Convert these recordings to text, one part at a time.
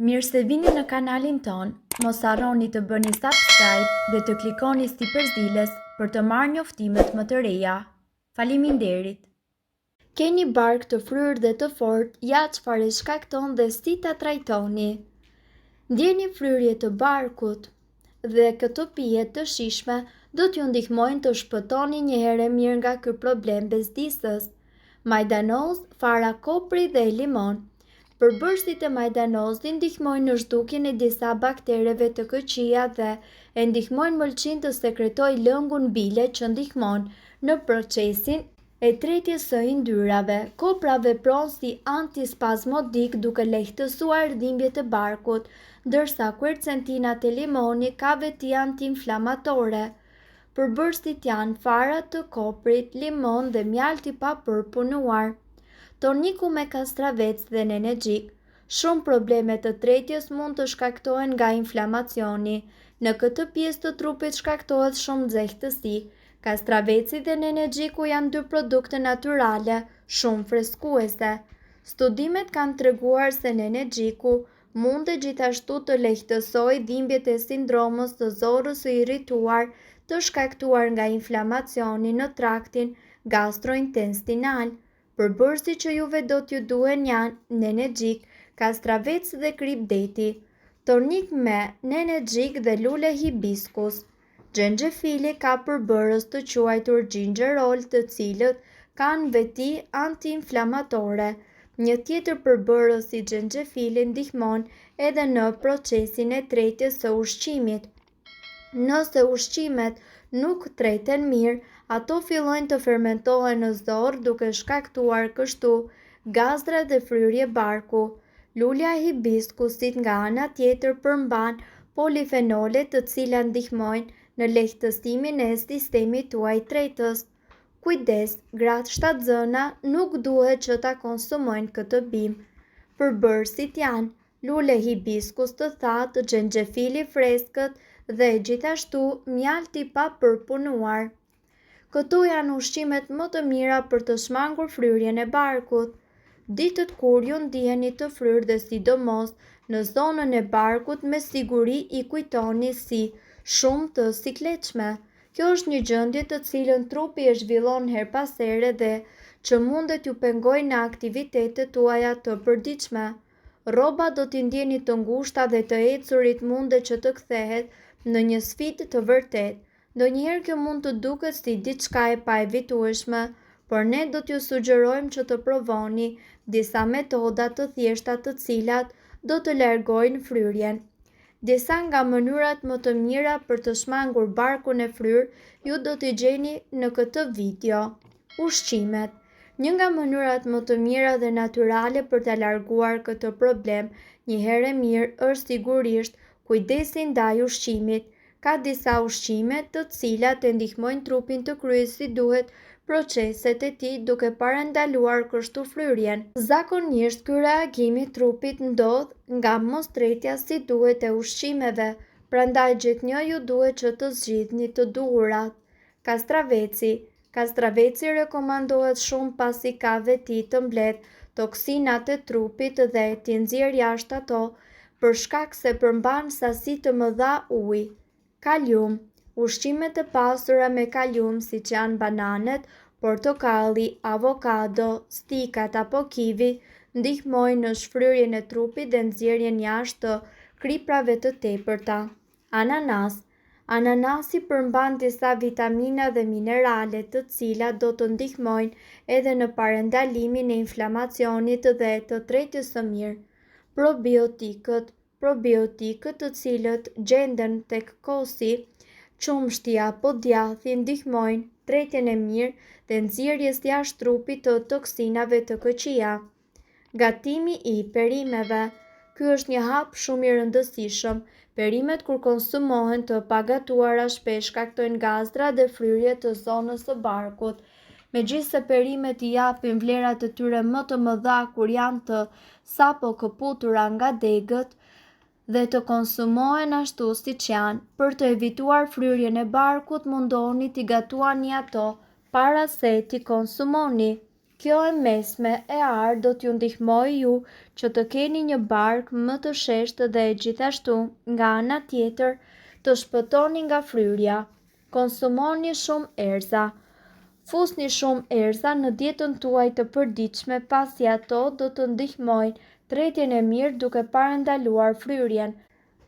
Mirë se vini në kanalin ton, mos harroni të bëni subscribe dhe të klikoni si përzieles për të marrë njoftimet më të reja. Faleminderit! Keni bark të fryrë dhe të fortë, ja çfarë shkakton dhe si ta trajtoni. Ndjeni fryrje të barkut dhe këto pije të shijshme do t'ju ndihmojnë të shpëtoni një herë mirë nga ky problem bezdisës. Majdanoz, fara kopri dhe limon. Përbërësit e majdanozit ndihmojnë në zhdukjen e disa baktereve të këqija dhe e ndihmojnë mëlçin të sekretoj lëngun bile që ndihmon në procesin e tretjes së yndyrave. Kopra vepron si antispazmodik duke lehtësuar dhimbjet e barkut, ndërsa quercetinat e limonit ka veti antiinflamatore. Përbërësit janë fara të koprit, limon dhe mjalti pa përpunuar. Toniku me kastravec dhe nenexhik. Shumë probleme të tretjes mund të shkaktohen nga inflamacioni. Në këtë pjesë të trupit shkaktohet shumë nxehtësi. Kastraveci dhe nenexhiku janë dy produkte natyrale, shumë freskuese. Studimet kanë treguar se nenexhiku mund gjithashtu të lehtësojë dhimbjet e sindromës së zorrës së irrituar të shkaktuar nga inflamacioni në traktin gastrointestinal. Përbërësit që juve do t'ju duhen janë nenexhik, kastravec dhe kripdeti, tonik me nenexhik dhe lule hibiskus. Xhenxhefili ka përbërës të quajtur gingerol, të cilët kanë veti antiinflamatore. Një tjetër përbërës si xhenxhefili ndihmon edhe në procesin e tretjes së ushqimit. Nëse ushqimet nuk treten mirë, ato fillojnë të fermentohen në zorë duke shkaktuar kështu gazra dhe fryrje barku. Lulja e hibiskusit nga ana tjetër përmban polifenole të cilat ndihmojnë në lehtësimin e sistemit tuaj tretës. Kujdes, gratë shtatzëna nuk duhet që ta konsumojnë këtë bimë. Përbërësit janë lule hibiskus të thatë, xhenxhefili freskët dhe gjithashtu mjalti pa përpunuar. Këto janë ushqimet më të mira për të shmangur fryrjen e barkut. Ditët kur ju ndiheni të fryrë dhe sidomos në zonën e barkut me siguri i kujtoni si shumë të sikletshme. Kjo është një gjendje të cilën trupi e zhvillon her pas here dhe që mundet ju pengojë në aktivitetet tuaja të përditshme. Rroba do t'i ndjeni të ngushta dhe të ecurit mundet që të kthehet në një sfidë të vërtetë. Ndonjëherë kjo mund të duket si diçka e paevitueshme, por ne do t'ju sugjerojmë që të provoni disa metoda të thjeshta të cilat do të largojnë fryrjen. Disa nga mënyrat më të mira për të shmangur barkun e fryrë ju do t'i gjeni në këtë video. Ushqimet. Një nga mënyrat më të mira dhe natyrale për të larguar këtë problem një herë mirë është sigurisht kujdesi ndaj ushqimit. Ka disa ushqime të cilat e ndihmojnë trupin të kryejë si duhet proceset e tij duke parandaluar kështu fryrjen. Zakonisht ky reagim i trupit ndodh nga mostretja si duhet e ushqimeve, prandaj gjithnjë ju duhet që të zgjidhni të duhurat. Kastraveci. Kastraveci rekomandohet shumë pasi ka veti të mbledh toksinat e trupit dhe t'i nxjerrë jashtë ato për shkak se përmban sasi të mëdha uji. Kalium. Ushqimet e pasura me kalium siç janë bananet, portokalli, avokado, stikat apo kivi ndihmojnë në shfryrjen e trupit dhe nxjerrjen jashtë të kriprave të tepërta. Ananas. Ananasi përmban disa vitamina dhe minerale të cilat do të ndihmojnë edhe në parandalimin e inflamacionit dhe të tretjes së mirë. Probiotikët. Probiotikët të cilët gjenden tek kosi, qumshti apo djathi ndihmojnë tretjen e mirë dhe nxjerrjes jashtë trupit të toksinave të këqija. Gatimi i perimeve. Ky është një hap shumë i rëndësishëm. Perimet kur konsumohen të pagatuara shpesh shkaktojnë gazra dhe fryrje të zonës së barkut. Megjithse perimet i japin vlerat e tyre më të mëdha kur janë të sapo këputura nga degët dhe të konsumohen ashtu siç janë, për të evituar fryrjen e barkut mundohuni t'i gatuani ato para se t'i konsumoni. Kjo e mesme e arë do t'ju ndihmoj ju që të keni një barkë më të sheshtë dhe gjithashtu nga ana tjetër të shpëtoni nga fryrja. Konsumoni shumë erëza. Fusni shumë erëza në dietën tuaj të përditshme pasi ato do të ndihmojnë tretjen e mirë duke parandaluar fryrjen.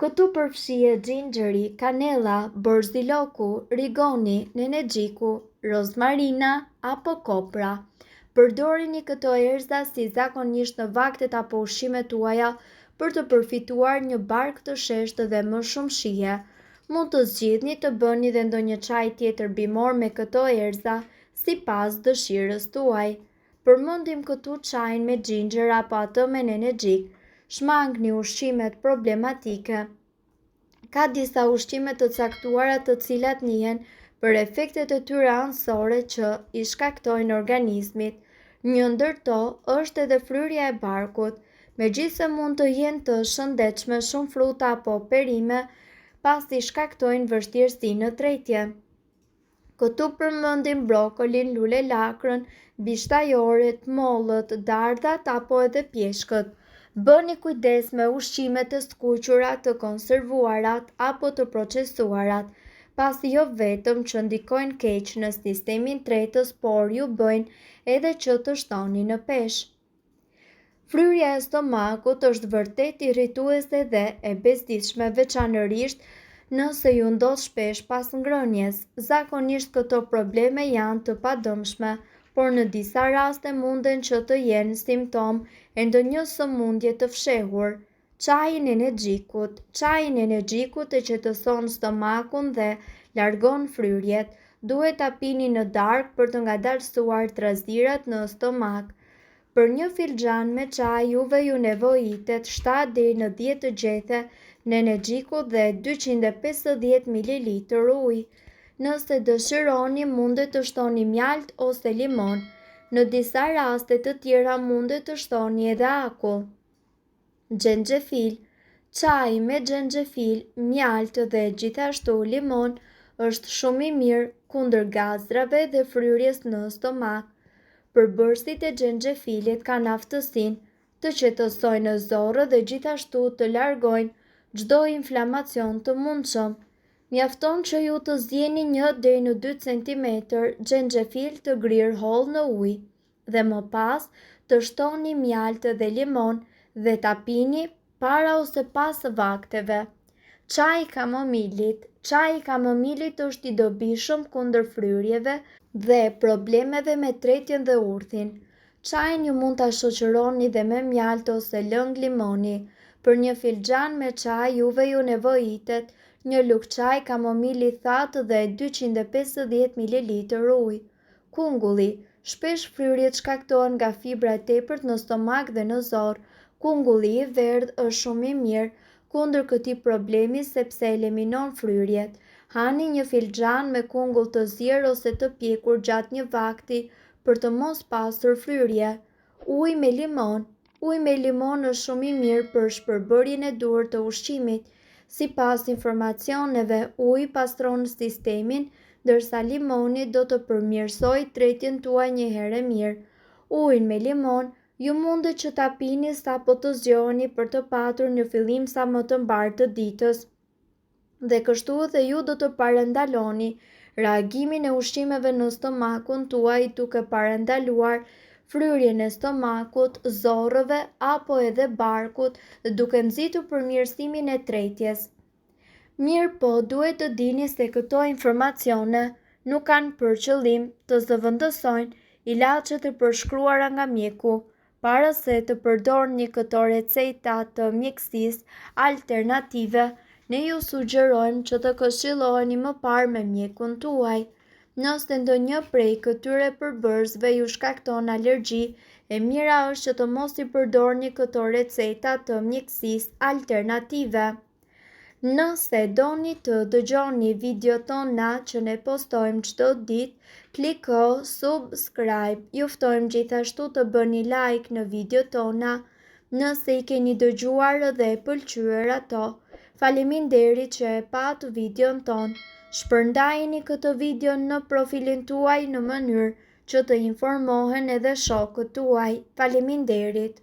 Këtu përfshihet xhinxheri, kanella, borziloku, rigoni, nenexhiku, rozmarina apo kopra. Përdorini këto erëza si zakonisht në vaktet apo ushqimet tuaja për të përfituar një barkë të sheshtë dhe më shumë shije. Mund të zgjidhni të bëni dhe ndonjë çaj tjetër bimor me këto erëza sipas dëshirës tuaj. Përmendim këtu çajin me xhinxher apo atë me nenexhik. Shmangni ushqimet problematike. Ka disa ushqime të caktuara të cilat njihen për efektet e tyre anësore që i shkaktojnë organizmit. Një ndër to është edhe fryrja e barkut. Megjithëse mund të jenë të shëndetshme, shumë fruta apo perime pasi shkaktojnë vështirësi në tretje. Këtu përmendim brokolin, lule lakrën, bishtajoret, mollët, dardhat apo edhe pjeshkët. Bëni kujdes me ushqimet e skuqura, të konservuarat apo të procesuarat, pasi jo vetëm që ndikojnë keq në sistemin tretës, por ju bëjnë edhe që të shtoni në peshë. Fryrja e stomakut është vërtet irrituese dhe e bezdisshme, veçanërisht nëse ju ndodh shpesh pas ngrënies. Zakonisht këto probleme janë të padëmshme, por në disa raste munden që të jenë simptom e ndonjë sëmundje të fshehur. Çaji i nenexhikut. Çaji i nenexhikut e qetëson stomakun dhe largon fryrjet. Duhet ta pini në darkë për të ngadalësuar trazirat në stomak. Për një filxhan me çaj juve ju nevojitet 7 deri në 10 gjethe nenexhiku dhe 250 ml ujë. Nëse dëshironi mundet të shtoni mjalt ose limon. Në disa raste të tjera mundet të shtoni edhe akull. Xhenxhefil. Çaji me xhenxhefil, mjalt dhe gjithashtu limon është shumë i mirë kundër gazrave dhe fryrjes në stomak. Përbërësit e xhenxhefilit kanë aftësinë të qetësojnë zorrën dhe gjithashtu të largojnë çdo inflamacion të mundshëm. Mjafton që ju të zgjeni 1 deri në 2 cm xhenxhefil të grirë holl në ujë dhe më pas të shtoni mjalt dhe limon dhe ta pini para ose pas vakteve. Çaji i kamomilit. Çaji i kamomilit është i dobishëm kundër fryrjeve dhe problemeve me tretjen dhe urthin. Çajin ju mund ta shoqëroni dhe me mjalt ose lëng limoni. Për një filxhan me çaj juve ju nevojitet një lugë çaj kamomili thatë dhe 250 ml ujë. Kungulli. Shpesh fryrjet shkaktohen nga fibra e tepërt në stomak dhe në zorë. Kungulli i verdhë është shumë i mirë kundër këtij problemi sepse eliminon fryrjet. Hani një filxhan me kungull të zier ose të pjekur gjatë një vakti për të mos pasur fryrje. Ujë me limon. Uji me limon është shumë i mirë për shpërbërjen e duhur të ushqimit. Sipas informacioneve, uji pastron sistemin, ndërsa limoni do të përmirësojë tretjen tuaj një herë mirë. Ujin me limon ju mundet që ta pini sapo të zgjoheni për të patur një fillim sa më të mbarë të ditës. Dhe kështu edhe ju do të parandaloni reagimin e ushqimeve në stomakun tuaj duke parandaluar fryrjen e stomakut, zorrëve apo edhe barkut duke nxitur përmirësimin e tretjes. Mirë po, duhet të dini se këto informacione nuk kanë për qëllim të zëvendësojnë ilaçet e përshkruara nga mjeku. Para se të përdorni këto receta të mjekësisë alternative, ne ju sugjerojmë që të këshilloheni më parë me mjekun tuaj. Nëse ndonjë prej këtyre përbërësve ju shkakton alergji, e mira është që të mos i përdorni këto receta të mjekësisë alternative. Nëse doni të dëgjoni videot tona që ne postojmë çdo ditë, kliko subscribe. Ju ftojmë gjithashtu të bëni like në videot tona nëse i keni dëgjuar dhe e pëlqyer ato. Faleminderit që e pat videon ton. Shpërndajeni këtë video në profilin tuaj në mënyrë që të informohen edhe shokët tuaj. Faleminderit.